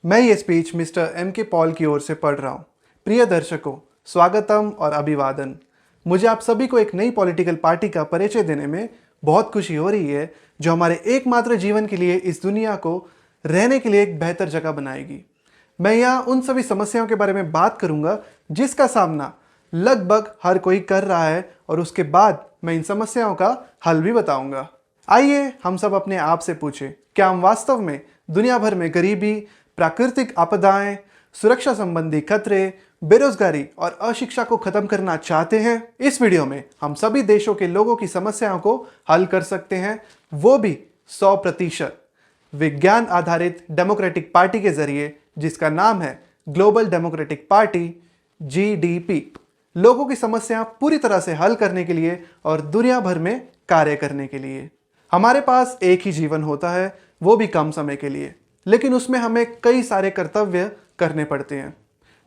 मैं ये speech mister M.K. Paul की ओर से पढ़ रहा हूँ। प्रिय दर्शकों, स्वागतम और अभिवादन। मुझे आप सभी को एक नई पॉलिटिकल पार्टी का परिचय देने में बहुत खुशी हो रही है, जो हमारे एकमात्र जीवन के लिए इस दुनिया को रहने के लिए एक बेहतर जगह बनाएगी। मैं यहाँ उन सभी समस्याओं के बारे में बात करूँगा जिसका सामना लगभग हर कोई कर रहा है, और उसके बाद मैं इन समस्याओं का हल भी बताऊँगा। आइए हम सब अपने आप से पूछें, क्या हम वास्तव में दुनिया भर में गरीबी, प्राकृतिक आपदाएं, सुरक्षा संबंधी खतरे, बेरोजगारी और अशिक्षा को खत्म करना चाहते हैं? इस वीडियो में हम सभी देशों के लोगों की समस्याओं को हल कर सकते हैं, वो भी 100% विज्ञान आधारित डेमोक्रेटिक पार्टी के जरिए, जिसका नाम है ग्लोबल डेमोक्रेटिक पार्टी GDP। लोगों की समस्या पूरी तरह से हल करने के लिए और दुनिया भर में कार्य करने के लिए। हमारे पास एक ही जीवन होता है, वो भी कम समय के लिए, लेकिन उसमें हमें कई सारे कर्तव्य करने पड़ते हैं।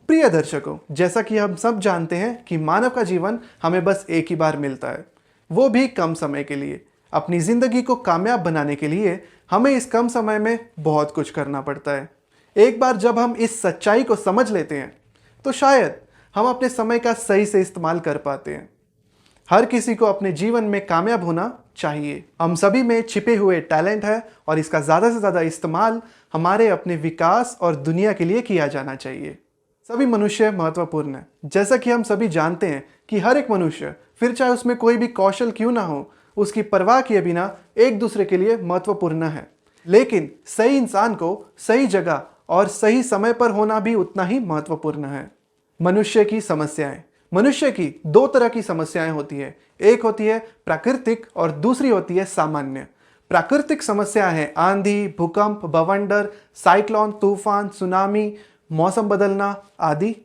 प्रिय दर्शकों, जैसा कि हम सब जानते हैं कि मानव का जीवन हमें बस एक ही बार मिलता है, वो भी कम समय के लिए। अपनी ज़िंदगी को कामयाब बनाने के लिए हमें इस कम समय में बहुत कुछ करना पड़ता है। एक बार जब हम इस सच्चाई को समझ लेते हैं तो शायद हम अपने समय का सही से इस्तेमाल कर पाते हैं। हर किसी को अपने जीवन में कामयाब होना चाहिए। हम सभी में छिपे हुए टैलेंट है और इसका ज़्यादा से ज़्यादा इस्तेमाल हमारे अपने विकास और दुनिया के लिए किया जाना चाहिए। सभी मनुष्य महत्वपूर्ण है। जैसा कि हम सभी जानते हैं कि हर एक मनुष्य, फिर चाहे उसमें कोई भी कौशल क्यों ना हो, उसकी परवाह किए बिना एक दूसरे के लिए महत्वपूर्ण है। लेकिन सही इंसान को सही जगह और सही समय पर होना भी उतना ही महत्वपूर्ण है। मनुष्य की समस्याएं। मनुष्य की दो तरह की समस्याएं होती है। एक होती है प्राकृतिक और दूसरी होती है सामान्य। प्राकृतिक समस्या है आंधी, भूकंप, बवंडर, साइक्लोन, तूफान, सुनामी, मौसम बदलना आदि।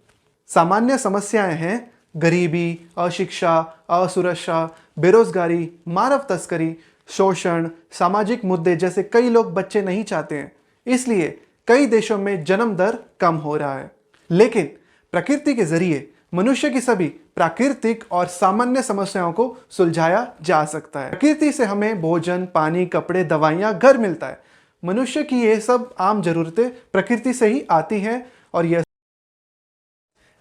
सामान्य समस्याएं हैं गरीबी, अशिक्षा, असुरक्षा, बेरोजगारी, मानव तस्करी, शोषण, सामाजिक मुद्दे, जैसे कई लोग बच्चे नहीं चाहते हैं, इसलिए कई देशों में जन्म दर कम हो रहा है। लेकिन प्रकृति के जरिए मनुष्य की सभी प्राकृतिक और सामान्य समस्याओं को सुलझाया जा सकता है। प्रकृति से हमें भोजन, पानी, कपड़े, दवाइयाँ, घर मिलता है। मनुष्य की ये सब आम जरूरतें प्रकृति से ही आती हैं, और यह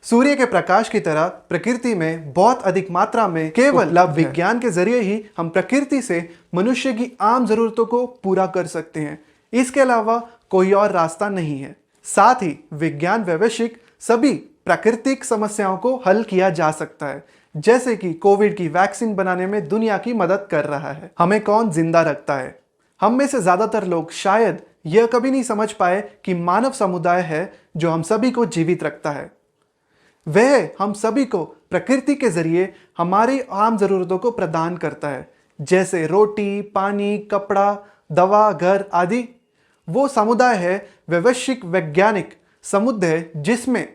सूर्य के प्रकाश की तरह प्रकृति में बहुत अधिक मात्रा में केवल विज्ञान के जरिए ही हम प्रकृति से मनुष्य की आम जरूरतों को पूरा कर सकते हैं। इसके अलावा कोई और रास्ता नहीं है। साथ ही विज्ञान वैश्विक सभी प्राकृतिक समस्याओं को हल किया जा सकता है, जैसे कि कोविड की वैक्सीन बनाने में दुनिया की मदद कर रहा है। हमें कौन जिंदा रखता है? हम में से ज्यादातर लोग शायद यह कभी नहीं समझ पाए कि मानव समुदाय है जो हम सभी को जीवित रखता है। वह हम सभी को प्रकृति के जरिए हमारी आम जरूरतों को प्रदान करता है, जैसे रोटी, पानी, कपड़ा, दवा, घर आदि। वो समुदाय है वैश्विक वैज्ञानिक समुदाय, जिसमें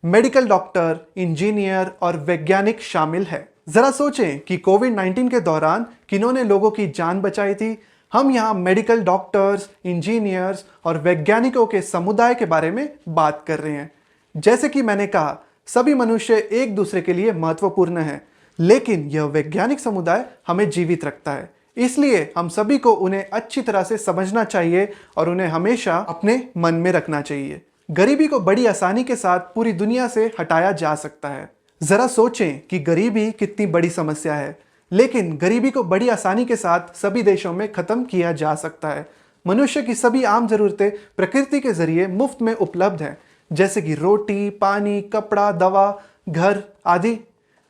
मेडिकल डॉक्टर, इंजीनियर और वैज्ञानिक शामिल है। जरा सोचें कि कोविड-19 के दौरान किन्होंने लोगों की जान बचाई थी। हम यहाँ मेडिकल डॉक्टर्स, इंजीनियर्स और वैज्ञानिकों के समुदाय के बारे में बात कर रहे हैं। जैसे कि मैंने कहा, सभी मनुष्य एक दूसरे के लिए महत्वपूर्ण है, लेकिन यह वैज्ञानिक समुदाय हमें जीवित रखता है। इसलिए हम सभी को उन्हें अच्छी तरह से समझना चाहिए और उन्हें हमेशा अपने मन में रखना चाहिए। गरीबी को बड़ी आसानी के साथ पूरी दुनिया से हटाया जा सकता है। जरा सोचें कि गरीबी कितनी बड़ी समस्या है, लेकिन गरीबी को बड़ी आसानी के साथ सभी देशों में खत्म किया जा सकता है। मनुष्य की सभी आम जरूरतें प्रकृति के जरिए मुफ्त में उपलब्ध हैं, जैसे कि रोटी, पानी, कपड़ा, दवा, घर आदि।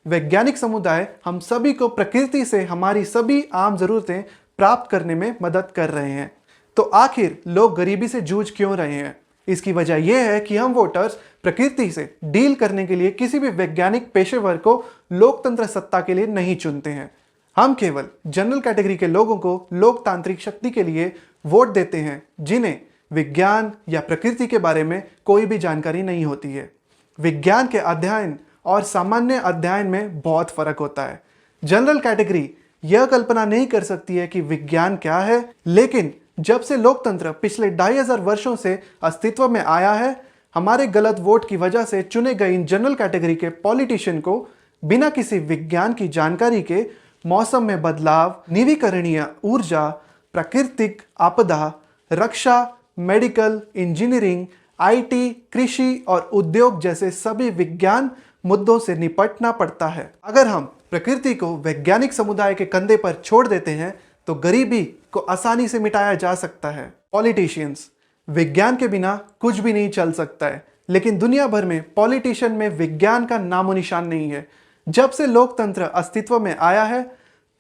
वैज्ञानिक समुदाय हम सभी को प्रकृति से हमारी सभी आम जरूरतें प्राप्त करने में मदद कर रहे हैं। तो आखिर लोग गरीबी से जूझ क्यों रहे हैं? इसकी वजह यह है कि हम वोटर्स प्रकृति से डील करने के लिए किसी भी वैज्ञानिक पेशेवर को लोकतंत्र सत्ता के लिए नहीं चुनते हैं। हम केवल जनरल कैटेगरी के लोगों को लोकतांत्रिक शक्ति के लिए वोट देते हैं, जिन्हें विज्ञान या प्रकृति के बारे में कोई भी जानकारी नहीं होती है। विज्ञान के अध्ययन और सामान्य अध्ययन में बहुत फर्क होता है। जनरल कैटेगरी यह कल्पना नहीं कर सकती है कि विज्ञान क्या है, लेकिन जब से लोकतंत्र पिछले 2500 वर्षों से अस्तित्व में आया है, हमारे गलत वोट की वजह से चुने गए इन जनरल कैटेगरी के पॉलिटिशियन को बिना किसी विज्ञान की जानकारी के मौसम में बदलाव, नवीकरणीय ऊर्जा, प्राकृतिक आपदा, रक्षा, मेडिकल, इंजीनियरिंग आईटी, कृषि और उद्योग जैसे सभी विज्ञान मुद्दों से निपटना पड़ता है। अगर हम प्रकृति को वैज्ञानिक समुदाय के कंधे पर छोड़ देते हैं तो गरीबी को आसानी से मिटाया जा सकता है। पॉलिटिशियंस, विज्ञान के बिना कुछ भी नहीं चल सकता है, लेकिन दुनिया भर में पॉलिटिशियन में विज्ञान का नामो निशान नहीं है। जब से लोकतंत्र अस्तित्व में आया है,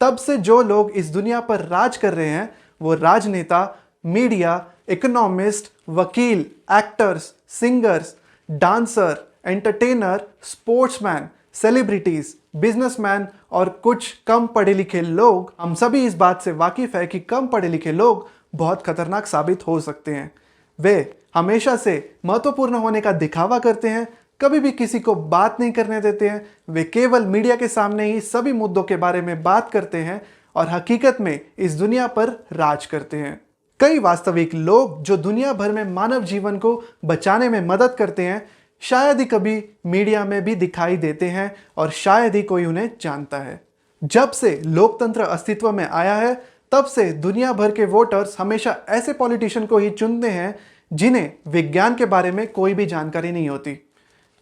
तब से जो लोग इस दुनिया पर राज कर रहे हैं वो राजनेता, मीडिया, इकोनॉमिस्ट, वकील, actors, singers, dancer, entertainer, sportsman, celebrities, businessman और कुछ कम पढ़े लिखे लोग। हम सभी इस बात से वाकिफ है कि कम पढ़े लिखे लोग बहुत खतरनाक साबित हो सकते हैं। वे हमेशा से महत्वपूर्ण होने का दिखावा करते हैं, कभी भी किसी को बात नहीं करने देते हैं। वे केवल मीडिया के सामने ही सभी मुद्दों के बारे में बात करते हैं और हकीकत में इस दुनिया पर राज करते हैं। कई वास्तविक लोग जो दुनिया भर में मानव जीवन को बचाने में मदद करते हैं, शायद ही कभी मीडिया में भी दिखाई देते हैं और शायद ही कोई उन्हें जानता है। जब से लोकतंत्र अस्तित्व में आया है, तब से दुनिया भर के वोटर्स हमेशा ऐसे पॉलिटिशियन को ही चुनते हैं जिन्हें विज्ञान के बारे में कोई भी जानकारी नहीं होती,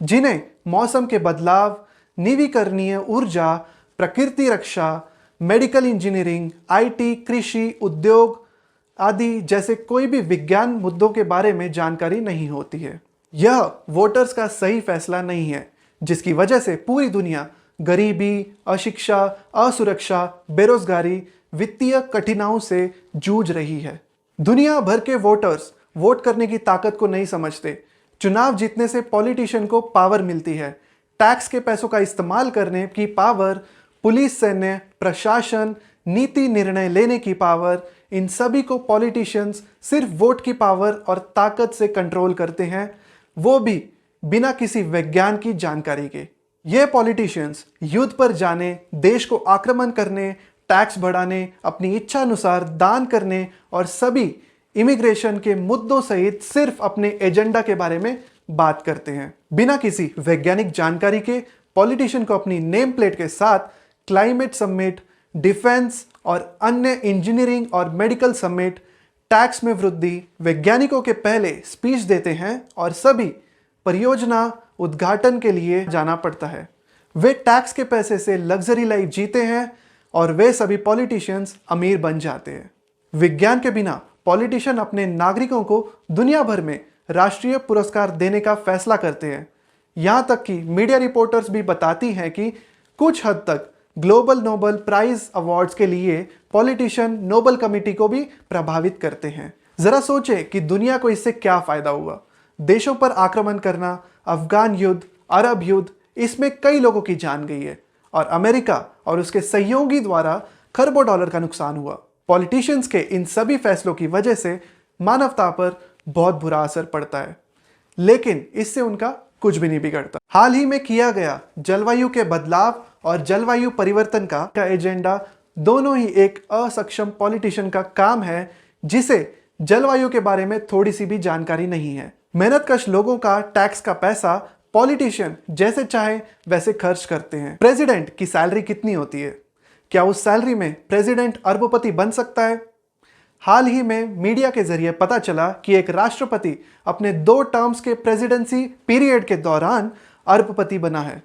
जिन्हें मौसम के बदलाव, नवीकरणीय ऊर्जा, प्रकृति रक्षा, मेडिकल इंजीनियरिंग, आईटी, कृषि, उद्योग आदि जैसे कोई भी विज्ञान मुद्दों के बारे में जानकारी नहीं होती है। यह वोटर्स का सही फैसला नहीं है, जिसकी वजह से पूरी दुनिया गरीबी, अशिक्षा, असुरक्षा, बेरोजगारी, वित्तीय कठिनाइयों से जूझ रही है। दुनिया भर के वोटर्स वोट करने की ताकत को नहीं समझते। चुनाव जीतने से पॉलिटिशियन को पावर मिलती है, टैक्स के पैसों का इस्तेमाल करने की पावर, पुलिस, सैन्य, प्रशासन, नीति निर्णय लेने की पावर, इन सभी को पॉलिटिशियंस सिर्फ वोट की पावर और ताकत से कंट्रोल करते हैं, वो भी बिना किसी विज्ञान की जानकारी के। ये पॉलिटिशियंस युद्ध पर जाने, देश को आक्रमण करने, टैक्स बढ़ाने, अपनी इच्छा अनुसार दान करने और सभी इमिग्रेशन के मुद्दों सहित सिर्फ अपने एजेंडा के बारे में बात करते हैं। बिना किसी वैज्ञानिक जानकारी के पॉलिटिशियन को अपनी नेम प्लेट के साथ क्लाइमेट समिट, डिफेंस और अन्य इंजीनियरिंग और मेडिकल समिट, टैक्स में वृद्धि, वैज्ञानिकों के पहले स्पीच देते हैं और सभी परियोजना उद्घाटन के लिए जाना पड़ता है। वे टैक्स के पैसे से लग्जरी लाइफ जीते हैं और वे सभी पॉलिटिशियंस अमीर बन जाते हैं। विज्ञान के बिना पॉलिटिशियन अपने नागरिकों को दुनिया भर में राष्ट्रीय पुरस्कार देने का फैसला करते हैं। यहाँ तक कि मीडिया रिपोर्टर्स भी बताती हैं कि कुछ हद तक ग्लोबल नोबेल प्राइज अवार्ड्स के लिए पॉलिटिशियन नोबेल कमेटी को भी प्रभावित करते हैं। जरा सोचें कि दुनिया को इससे क्या फायदा हुआ। देशों पर आक्रमण करना, अफगान युद्ध, अरब युद्ध, इसमें कई लोगों की जान गई है और अमेरिका और उसके सहयोगी द्वारा खरबों डॉलर का नुकसान हुआ। पॉलिटिशियंस के इन सभी फैसलों की वजह से मानवता पर बहुत बुरा असर पड़ता है, लेकिन इससे उनका कुछ भी नहीं बिगड़ता। हाल ही में किया गया जलवायु के बदलाव और जलवायु परिवर्तन का एजेंडा दोनों ही एक असक्षम पॉलिटिशियन का काम है, जिसे जलवायु के बारे में थोड़ी सी भी जानकारी नहीं है। मेहनतकश लोगों का टैक्स का पैसा पॉलिटिशियन जैसे चाहे वैसे खर्च करते हैं। प्रेसिडेंट की सैलरी कितनी होती है? क्या उस सैलरी में प्रेसिडेंट अरबपति बन सकता है? हाल ही में मीडिया के जरिए पता चला कि एक राष्ट्रपति अपने 2 टर्म्स के प्रेसिडेंसी पीरियड के दौरान अरबपति बना है।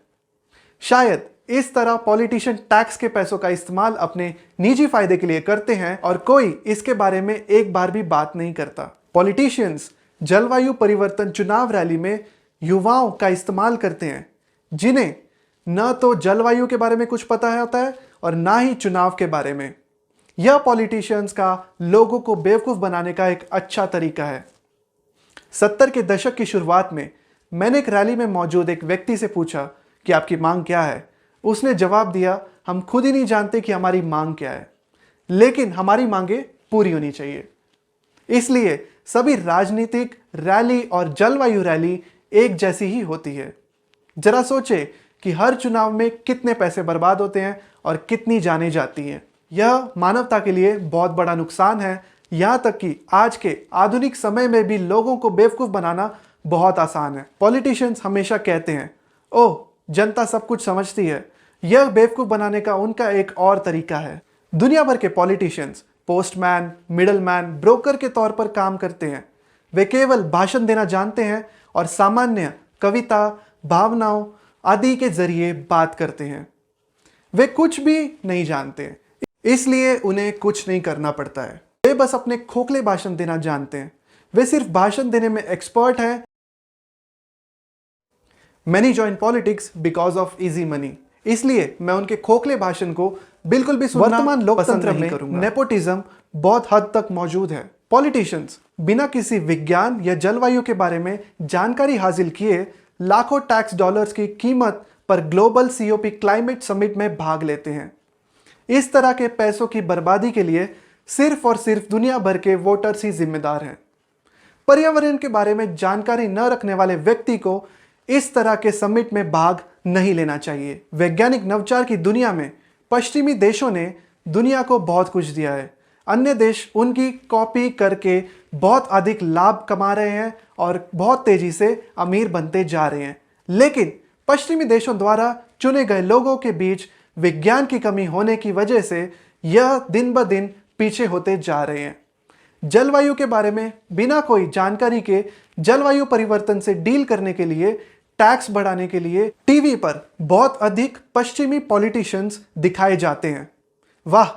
शायद इस तरह पॉलिटिशियन टैक्स के पैसों का इस्तेमाल अपने निजी फायदे के लिए करते हैं और कोई इसके बारे में एक बार भी बात नहीं करता। पॉलिटिशियंस जलवायु परिवर्तन चुनाव रैली में युवाओं का इस्तेमाल करते हैं, जिन्हें न तो जलवायु के बारे में कुछ पता होता है और ना ही चुनाव के बारे में। यह पॉलिटिशियंस का लोगों को बेवकूफ़ बनाने का एक अच्छा तरीका है। 70 के दशक की शुरुआत में मैंने एक रैली में मौजूद एक व्यक्ति से पूछा कि आपकी मांग क्या है। उसने जवाब दिया, हम खुद ही नहीं जानते कि हमारी मांग क्या है, लेकिन हमारी मांगें पूरी होनी चाहिए। इसलिए सभी राजनीतिक रैली और जलवायु रैली एक जैसी ही होती है। जरा सोचे कि हर चुनाव में कितने पैसे बर्बाद होते हैं और कितनी जानें जाती हैं। यह मानवता के लिए बहुत बड़ा नुकसान है। यहाँ तक कि आज के आधुनिक समय में भी लोगों को बेवकूफ़ बनाना बहुत आसान है। पॉलिटिशियंस हमेशा कहते हैं, ओह जनता सब कुछ समझती है। यह बेवकूफ़ बनाने का उनका एक और तरीका है। दुनिया भर के पॉलिटिशियंस पोस्टमैन, मिडलमैन, ब्रोकर के तौर पर काम करते हैं। वे केवल भाषण देना जानते हैं और सामान्य कविता, भावनाओं आदि के जरिए बात करते हैं। वे कुछ भी नहीं जानते, इसलिए उन्हें कुछ नहीं करना पड़ता है। वे बस अपने खोखले भाषण देना जानते हैं। वे सिर्फ भाषण देने में एक्सपर्ट हैं। Many join politics because of easy money। इसलिए मैं उनके खोखले भाषण को बिल्कुल भी सुनना वर्तमान लोकतंत्र में नेपोटिज्म बहुत हद तक मौजूद है। पॉलिटिशियंस बिना किसी विज्ञान या जलवायु के बारे में जानकारी हासिल किए लाखों टैक्स डॉलर्स की कीमत पर ग्लोबल सीओपी क्लाइमेट समिट में भाग लेते हैं। इस तरह के पैसों की बर्बादी के लिए सिर्फ और सिर्फ दुनिया भर के वोटर्स ही जिम्मेदार हैं। पर्यावरण के बारे में जानकारी न रखने वाले व्यक्ति को इस तरह के समिट में भाग नहीं लेना चाहिए। वैज्ञानिक नवाचार की दुनिया में पश्चिमी देशों ने दुनिया को बहुत कुछ दिया है। अन्य देश उनकी कॉपी करके बहुत अधिक लाभ कमा रहे हैं और बहुत तेजी से अमीर बनते जा रहे हैं। लेकिन पश्चिमी देशों द्वारा चुने गए लोगों के बीच विज्ञान की कमी होने की वजह से यह दिन ब दिन पीछे होते जा रहे हैं। जलवायु के बारे में बिना कोई जानकारी के जलवायु परिवर्तन से डील करने के लिए, टैक्स बढ़ाने के लिए टीवी पर बहुत अधिक पश्चिमी पॉलिटिशियंस दिखाए जाते हैं। वाह,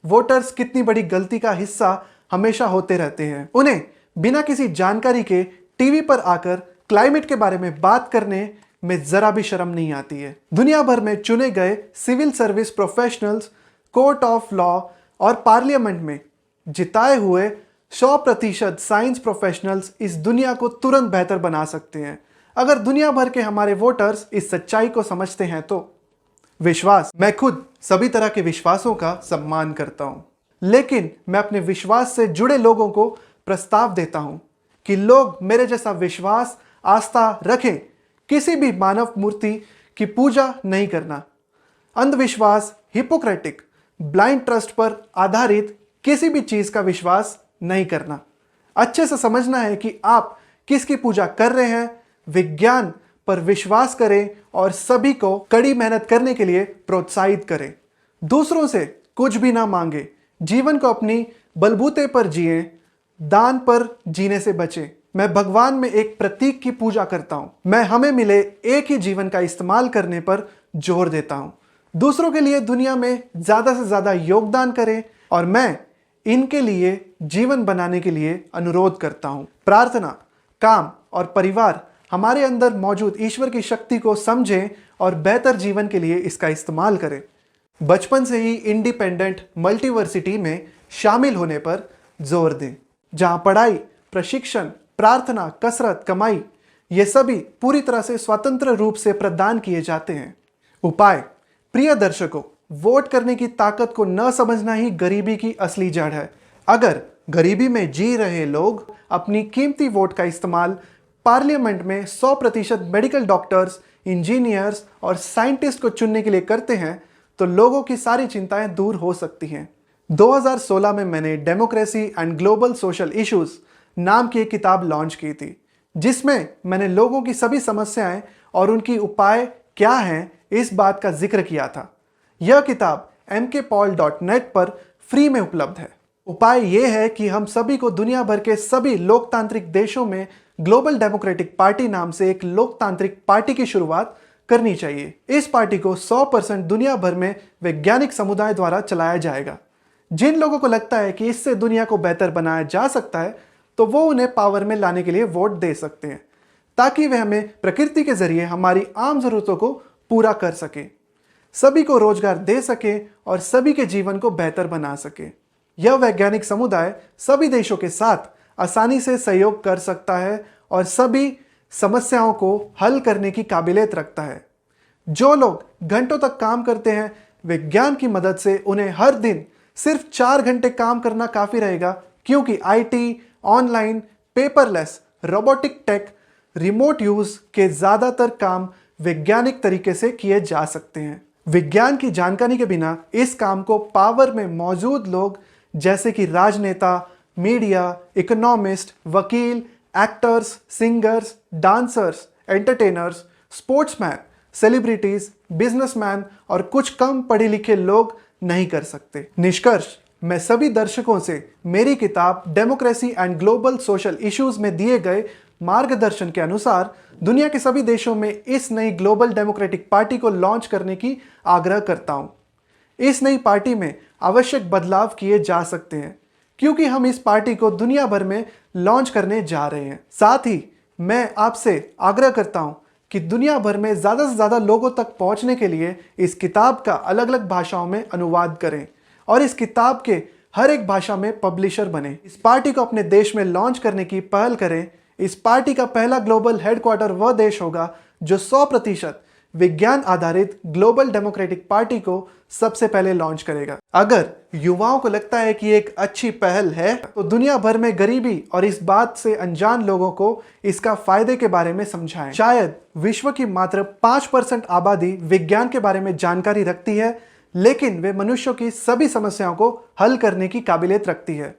वोटर्स कितनी बड़ी गलती का हिस्सा हमेशा होते रहते हैं। उन्हें बिना किसी जानकारी के टीवी पर आकर क्लाइमेट के बारे में बात करने में जरा भी शर्म नहीं आती है। दुनिया भर में चुने गए civil service professionals, court of law और पार्लियामेंट में जिताए हुए 100% साइंस प्रोफेशनल्स इस दुनिया को तुरंत बेहतर बना सकते हैं अगर दुनिया भर के हमारे वोटर्स इस सच्चाई को समझते हैं तो। विश्वास, मैं खुद सभी तरह के विश्वासों का सम्मान करता हूं, लेकिन मैं अपने विश्वास से जुड़े लोगों को प्रस्ताव देता हूं कि लोग मेरे जैसा विश्वास, आस्था रखें। किसी भी मानव मूर्ति की पूजा नहीं करना, अंधविश्वास, हिपोक्रेटिक, ब्लाइंड ट्रस्ट पर आधारित किसी भी चीज का विश्वास नहीं करना। अच्छे से समझना है कि आप किसकी पूजा कर रहे हैं। विज्ञान पर विश्वास करें और सभी को कड़ी मेहनत करने के लिए प्रोत्साहित करें। दूसरों से कुछ भी ना मांगे, जीवन को अपनी बलबूते पर जिए, दान पर जीने से बचें। मैं भगवान में एक प्रतीक की पूजा करता हूं। मैं हमें मिले एक ही जीवन का इस्तेमाल करने पर जोर देता हूं। दूसरों के लिए दुनिया में ज्यादा से ज्यादा योगदान करें और मैं इनके लिए जीवन बनाने के लिए अनुरोध करता हूं। प्रार्थना, काम और परिवार हमारे अंदर मौजूद ईश्वर की शक्ति को समझें और बेहतर जीवन के लिए इसका इस्तेमाल करें। बचपन से ही इंडिपेंडेंट मल्टीवर्सिटी में शामिल होने पर जोर दें, जहां पढ़ाई, प्रशिक्षण, प्रार्थना, कसरत, कमाई ये सभी पूरी तरह से स्वतंत्र रूप से प्रदान किए जाते हैं। उपाय, प्रिय दर्शकों, वोट करने की ताकत को न समझना ही गरीबी की असली जड़ है। अगर गरीबी में जी रहे लोग अपनी कीमती वोट का इस्तेमाल पार्लियामेंट में 100% मेडिकल डॉक्टर्स, इंजीनियर्स और साइंटिस्ट को चुनने के लिए करते हैं तो लोगों की सारी चिंताएं दूर हो सकती हैं। 2016 में मैंने democracy and global social issues नाम की एक किताब लॉन्च की थी, जिसमें मैंने लोगों की सभी समस्याएं और उनकी उपाय क्या हैं इस बात का जिक्र किया था। यह किताब mkpaul.net पर फ्री में उपलब्ध है। उपाय यह है कि हम सभी को दुनिया भर के सभी लोकतांत्रिक देशों में ग्लोबल डेमोक्रेटिक पार्टी नाम से एक लोकतांत्रिक पार्टी की शुरुआत करनी चाहिए। इस पार्टी को 100% दुनिया भर में वैज्ञानिक समुदाय द्वारा चलाया जाएगा। जिन लोगों को लगता है कि इससे दुनिया को बेहतर बनाया जा सकता है तो वो उन्हें पावर में लाने के लिए वोट दे सकते हैं, ताकि वे हमें प्रकृति के जरिए हमारी आम जरूरतों को पूरा कर सके, सभी को रोजगार दे सके और सभी के जीवन को बेहतर बना सके। यह वैज्ञानिक समुदाय सभी देशों के साथ आसानी से सहयोग कर सकता है और सभी समस्याओं को हल करने की काबिलियत रखता है। जो लोग घंटों तक काम करते हैं, विज्ञान की मदद से उन्हें हर दिन सिर्फ 4 घंटे काम करना काफी रहेगा, क्योंकि IT, online, paperless, robotic tech, remote use के ज्यादातर काम वैज्ञानिक तरीके से किए जा सकते हैं। विज्ञान की जानकारी के बिना इस काम को पावर में मौजूद लोग जैसे कि राजनेता, मीडिया, इकोनॉमिस्ट, वकील, actors, singers, dancers, entertainers, sportsman, celebrities, businessman और कुछ कम पढ़े लिखे लोग नहीं कर सकते। निष्कर्ष, मैं सभी दर्शकों से मेरी किताब democracy and global social issues में दिए गए मार्गदर्शन के अनुसार दुनिया के सभी देशों में इस नई ग्लोबल डेमोक्रेटिक पार्टी को लॉन्च करने की आग्रह करता हूं। इस नई पार्टी में आवश्यक बदलाव किए जा सकते हैं क्योंकि हम इस पार्टी को दुनिया भर में लॉन्च करने जा रहे हैं। साथ ही मैं आपसे आग्रह करता हूं कि दुनिया भर में ज़्यादा से ज़्यादा लोगों तक पहुंचने के लिए इस किताब का अलग अलग भाषाओं में अनुवाद करें और इस किताब के हर एक भाषा में पब्लिशर बने। इस पार्टी को अपने देश में लॉन्च करने की पहल करें। इस पार्टी का पहला ग्लोबल हेडक्वार्टर वह देश होगा जो 100% विज्ञान आधारित ग्लोबल डेमोक्रेटिक पार्टी को सबसे पहले लॉन्च करेगा। अगर युवाओं को लगता है कि एक अच्छी पहल है तो दुनिया भर में गरीबी और इस बात से अनजान लोगों को इसका फायदे के बारे में समझाएं। शायद विश्व की मात्र 5% आबादी विज्ञान के बारे में जानकारी रखती है, लेकिन वे मनुष्यों की सभी समस्याओं को हल करने की काबिलियत रखती है।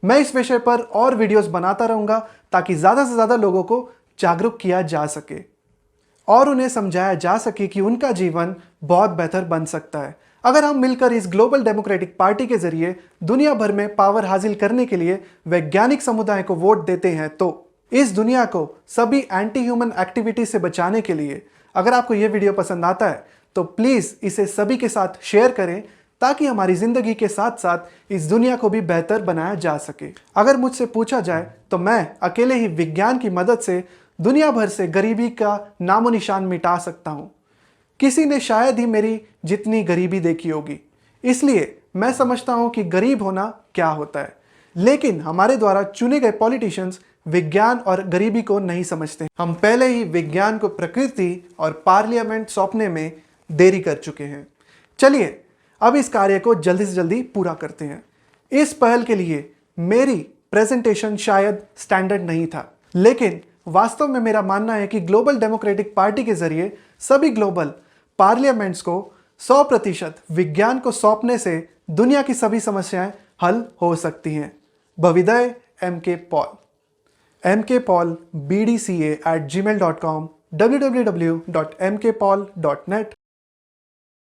मैं इस विषय पर और वीडियोस बनाता रहूंगा ताकि ज़्यादा से ज़्यादा लोगों को जागरूक किया जा सके और उन्हें समझाया जा सके कि उनका जीवन बहुत बेहतर बन सकता है अगर हम मिलकर इस ग्लोबल डेमोक्रेटिक पार्टी के जरिए दुनिया भर में पावर हासिल करने के लिए वैज्ञानिक समुदाय को वोट देते हैं। तो इस दुनिया को सभी एंटी ह्यूमन एक्टिविटी से बचाने के लिए अगर आपको यह वीडियो पसंद आता है तो प्लीज़ इसे सभी के साथ शेयर करें ताकि हमारी ज़िंदगी के साथ साथ इस दुनिया को भी बेहतर बनाया जा सके। अगर मुझसे पूछा जाए तो मैं अकेले ही विज्ञान की मदद से दुनिया भर से गरीबी का नामो निशान मिटा सकता हूँ। किसी ने शायद ही मेरी जितनी गरीबी देखी होगी, इसलिए मैं समझता हूँ कि गरीब होना क्या होता है। लेकिन हमारे द्वारा चुने गए पॉलिटिशियंस विज्ञान और गरीबी को नहीं समझते। हम पहले ही विज्ञान को प्रकृति और पार्लियामेंट सौंपने में देरी कर चुके हैं। चलिए अब इस कार्य को जल्दी से जल्दी पूरा करते हैं। इस पहल के लिए मेरी प्रेजेंटेशन शायद स्टैंडर्ड नहीं था, लेकिन वास्तव में मेरा मानना है कि ग्लोबल डेमोक्रेटिक पार्टी के जरिए सभी ग्लोबल पार्लियामेंट्स को 100% विज्ञान को सौंपने से दुनिया की सभी समस्याएं हल हो सकती हैं। भविदय MK Paul, mkpaulbdca@gmail.com, www.mkpaul.net।